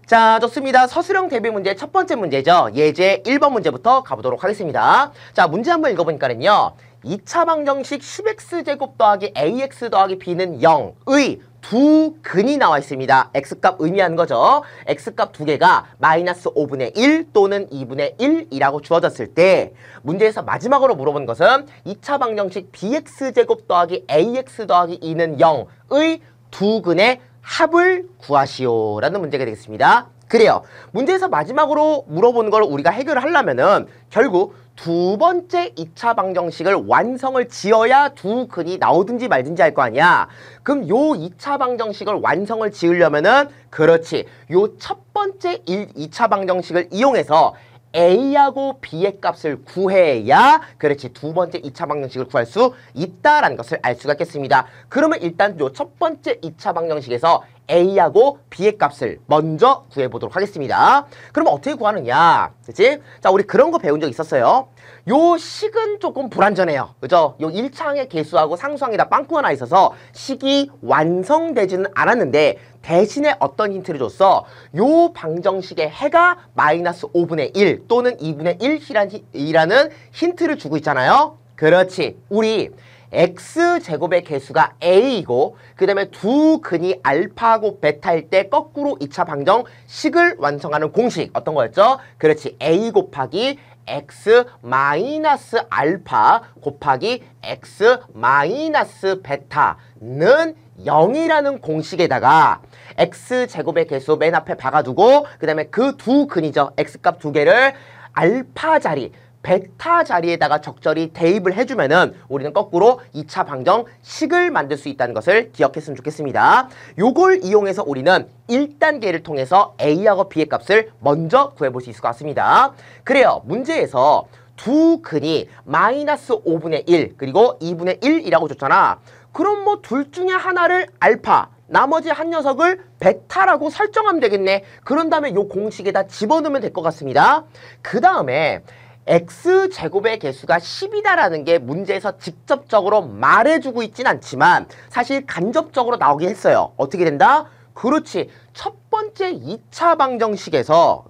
자, 좋습니다. 서술형 대비 문제 첫 번째 문제죠. 예제 1번 문제부터 가보도록 하겠습니다. 자, 문제 한번 읽어보니까는요. 2차 방정식 10x제곱 더하기 ax 더하기 b는 0의 두 근이 나와 있습니다. x값 의미하는 거죠. x값 두 개가 마이너스 5분의 1 또는 2분의 1이라고 주어졌을 때 문제에서 마지막으로 물어본 것은 2차 방정식 bx제곱 더하기 ax 더하기 2는 0의 두 근의 합을 구하시오 라는 문제가 되겠습니다. 그래요. 문제에서 마지막으로 물어보는 걸 우리가 해결을 하려면은 결국 두 번째 2차 방정식을 완성을 지어야 두 근이 나오든지 말든지 할 거 아니야. 그럼 요 2차 방정식을 완성을 지으려면은 그렇지. 요 첫 번째 2차 방정식을 이용해서 A하고 B의 값을 구해야 그렇지 두 번째 2차 방정식을 구할 수 있다라는 것을 알 수가 있겠습니다. 그러면 일단 요 첫 번째 2차 방정식에서 A하고 B의 값을 먼저 구해보도록 하겠습니다. 그럼 어떻게 구하느냐? 그치? 자, 우리 그런 거 배운 적 있었어요. 요 식은 조금 불완전해요. 그죠? 요 1차항의 개수하고 상수항이 다 빵꾸 하나 있어서 식이 완성되지는 않았는데 대신에 어떤 힌트를 줬어? 요 방정식의 해가 마이너스 5분의 1 또는 2분의 1이라는 힌트를 주고 있잖아요. 그렇지. 우리 x제곱의 개수가 a이고 그 다음에 두 근이 알파하고 베타일 때 거꾸로 2차 방정식을 완성하는 공식 어떤 거였죠? 그렇지. a 곱하기 x 마이너스 알파 곱하기 x 마이너스 베타는 0이라는 공식에다가 x제곱의 개수 맨 앞에 박아두고 그 다음에 그 두 근이죠. x값 두 개를 알파 자리 베타 자리에다가 적절히 대입을 해주면은 우리는 거꾸로 2차 방정식을 만들 수 있다는 것을 기억했으면 좋겠습니다. 요걸 이용해서 우리는 1단계를 통해서 A하고 B의 값을 먼저 구해볼 수 있을 것 같습니다. 그래요. 문제에서 두 근이 마이너스 5분의 1 그리고 2분의 1이라고 줬잖아. 그럼 뭐 둘 중에 하나를 알파 나머지 한 녀석을 베타라고 설정하면 되겠네. 그런 다음에 요 공식에다 집어넣으면 될 것 같습니다. 그 다음에 x제곱의 개수가 10이다라는 게 문제에서 직접적으로 말해주고 있진 않지만 사실 간접적으로 나오긴 했어요. 어떻게 된다? 그렇지. 첫 번째 2차 방정식에서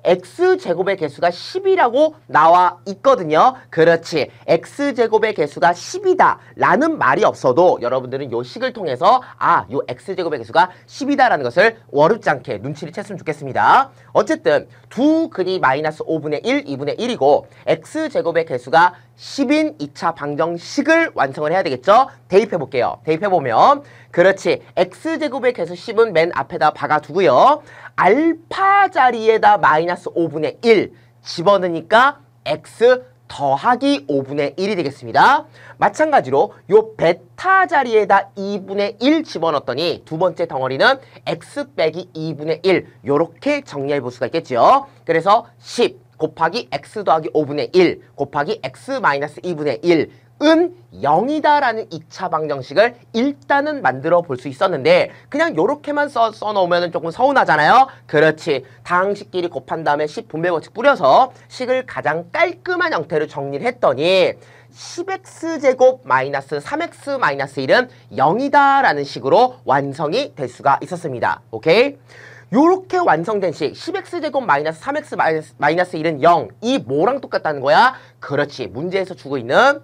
x제곱의 개수가 10이라고 나와 있거든요. 그렇지. x제곱의 개수가 10이다 라는 말이 없어도 여러분들은 요 식을 통해서 요 x제곱의 개수가 10이다 라는 것을 어렵지 않게 눈치를 챘으면 좋겠습니다. 어쨌든 두 근이 마이너스 5분의 1, 2분의 1이고 x제곱의 개수가 10인 2차 방정식을 완성을 해야 되겠죠? 대입해볼게요. 대입해보면 그렇지. x제곱의 개수 10은 맨 앞에다 박아두고요. 알파 자리에다 마이너스 5분의 1 집어넣으니까 x 더하기 5분의 1이 되겠습니다. 마찬가지로 요 베타 자리에다 2분의 1 집어넣었더니 두 번째 덩어리는 x 빼기 2분의 1 요렇게 정리해 볼 수가 있겠죠. 그래서 10 곱하기 x 더하기 5분의 1 곱하기 x 마이너스 2분의 1은 0이다라는 2차 방정식을 일단은 만들어 볼 수 있었는데 그냥 요렇게만 써놓으면 조금 서운하잖아요. 그렇지. 다항식끼리 곱한 다음에 10 분배 법칙 뿌려서 식을 가장 깔끔한 형태로 정리를 했더니 10x제곱 마이너스 3x 마이너스 1은 0이다라는 식으로 완성이 될 수가 있었습니다. 오케이? 요렇게 완성된 식 10x제곱 마이너스 3x 마이너스 1은 0 이 뭐랑 똑같다는 거야? 그렇지. 문제에서 주고 있는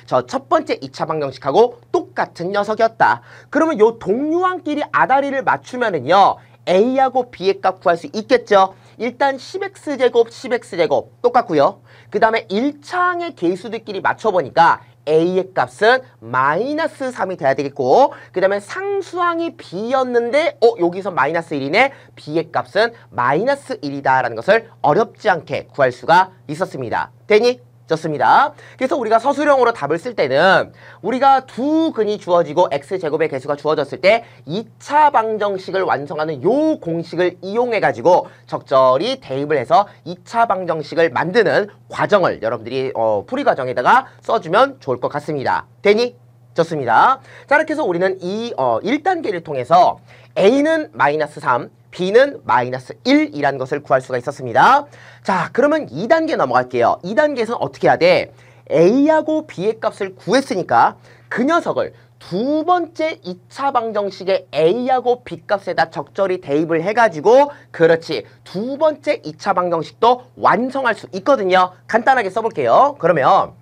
저 첫 번째 2차 방정식하고 똑같은 녀석이었다. 그러면 요 동류항끼리 아다리를 맞추면은요 A하고 B의 값 구할 수 있겠죠. 일단 10x제곱 10x제곱 똑같고요. 그 다음에 1차항의 개수들끼리 맞춰보니까 A의 값은 마이너스 3이 돼야 되겠고 그 다음에 상수항이 B였는데 여기서 마이너스 1이네. B의 값은 마이너스 1이다 라는 것을 어렵지 않게 구할 수가 있었습니다. 되니? 좋습니다. 그래서 우리가 서술형으로 답을 쓸 때는 우리가 두 근이 주어지고 x제곱의 개수가 주어졌을 때 2차 방정식을 완성하는 요 공식을 이용해가지고 적절히 대입을 해서 2차 방정식을 만드는 과정을 여러분들이 풀이 과정에다가 써주면 좋을 것 같습니다. 되니? 좋습니다. 자, 이렇게 해서 우리는 이 1단계를 통해서 A는 마이너스 3, B는 마이너스 1이라는 것을 구할 수가 있었습니다. 자, 그러면 2단계 넘어갈게요. 2단계에서는 어떻게 해야 돼? A하고 B의 값을 구했으니까 그 녀석을 두 번째 2차 방정식의 A하고 B값에다 적절히 대입을 해가지고 그렇지 두 번째 2차 방정식도 완성할 수 있거든요. 간단하게 써볼게요. 그러면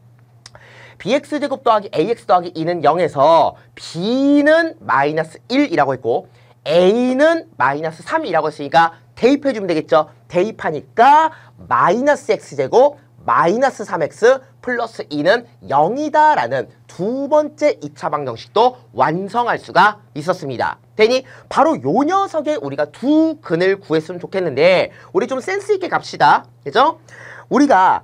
bx제곱 더하기 ax 더하기 2는 0에서 b는 마이너스 1이라고 했고 a는 마이너스 3이라고 했으니까 대입해주면 되겠죠. 대입하니까 마이너스 x제곱 마이너스 3x 플러스 2는 0이다 라는 두 번째 2차 방정식도 완성할 수가 있었습니다. 되니 바로 요 녀석에 우리가 두 근을 구했으면 좋겠는데 우리 좀 센스 있게 갑시다. 그죠? 우리가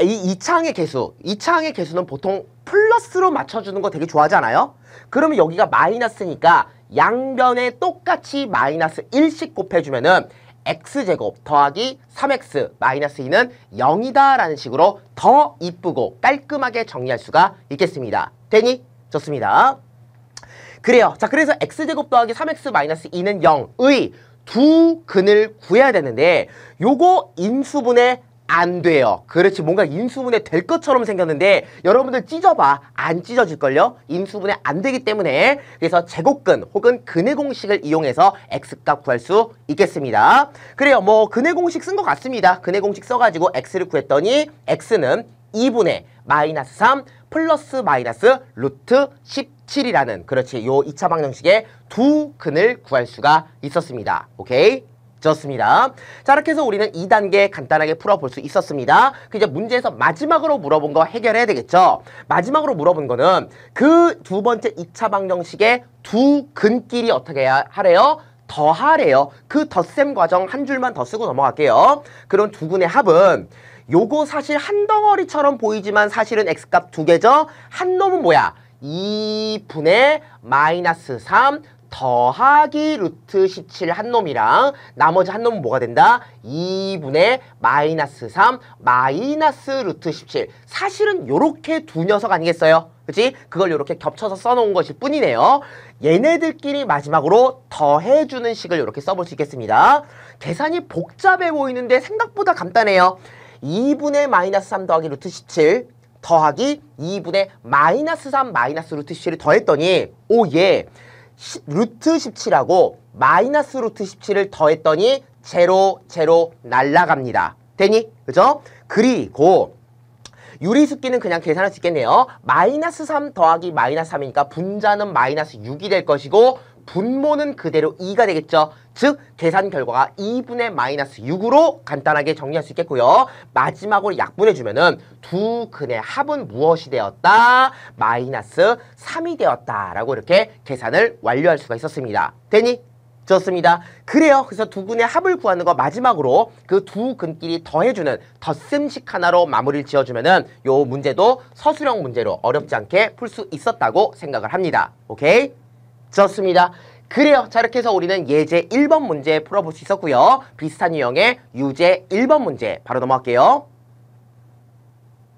이 2차항의 개수는 보통 플러스로 맞춰주는 거 되게 좋아하잖아요. 그러면 여기가 마이너스니까 양변에 똑같이 마이너스 1씩 곱해주면은 x제곱 더하기 3x 마이너스 2는 0이다 라는 식으로 더 이쁘고 깔끔하게 정리할 수가 있겠습니다. 되니? 좋습니다. 그래요. 자, 그래서 x제곱 더하기 3x 마이너스 2는 0의 두 근을 구해야 되는데 요거 인수분해 안 돼요. 그렇지, 뭔가 인수분해 될 것처럼 생겼는데 여러분들 찢어봐. 안 찢어질걸요? 인수분해 안 되기 때문에 그래서 제곱근 혹은 근의 공식을 이용해서 x값 구할 수 있겠습니다. 그래요. 뭐 근의 공식 쓴 것 같습니다. 근의 공식 써가지고 x를 구했더니 x는 2분의 마이너스 3 플러스 마이너스 루트 17이라는 그렇지 요 2차 방정식의 두 근을 구할 수가 있었습니다. 오케이? 좋습니다. 자, 이렇게 해서 우리는 2단계 간단하게 풀어볼 수 있었습니다. 이제 문제에서 마지막으로 물어본 거 해결해야 되겠죠? 마지막으로 물어본 거는 그 두 번째 2차 방정식의 두 근끼리 어떻게 하래요? 더하래요. 그 덧셈 과정 한 줄만 더 쓰고 넘어갈게요. 그럼 두 근의 합은 요거 사실 한 덩어리처럼 보이지만 사실은 x값 두 개죠? 한 놈은 뭐야? 2분의 마이너스 3 더하기 루트 17 한 놈이랑 나머지 한 놈은 뭐가 된다? 2분의 마이너스 3 마이너스 루트 17. 사실은 요렇게 두 녀석 아니겠어요? 그치? 그걸 요렇게 겹쳐서 써놓은 것일 뿐이네요. 얘네들끼리 마지막으로 더해주는 식을 요렇게 써볼 수 있겠습니다. 계산이 복잡해 보이는데 생각보다 간단해요. 2분의 마이너스 3 더하기 루트 17 더하기 2분의 마이너스 3 마이너스 루트 17을 더했더니 얘 루트 17하고 마이너스 루트 17을 더했더니 제로 날라갑니다. 되니? 그죠? 그리고 유리숫기는 그냥 계산할 수 있겠네요. 마이너스 3 더하기 마이너스 3이니까 분자는 마이너스 6이 될 것이고 분모는 그대로 2가 되겠죠. 즉 계산 결과가 2분의 마이너스 6으로 간단하게 정리할 수 있겠고요. 마지막으로 약분해주면은 두 근의 합은 무엇이 되었다? 마이너스 3이 되었다라고 이렇게 계산을 완료할 수가 있었습니다. 되니? 좋습니다. 그래요. 그래서 두 근의 합을 구하는 거 마지막으로 그 두 근끼리 더해주는 덧셈식 하나로 마무리를 지어주면은 요 문제도 서술형 문제로 어렵지 않게 풀 수 있었다고 생각을 합니다. 오케이? 좋습니다. 그래요. 자, 이렇게 해서 우리는 예제 1번 문제 풀어볼 수 있었고요. 비슷한 유형의 유제 1번 문제 바로 넘어갈게요.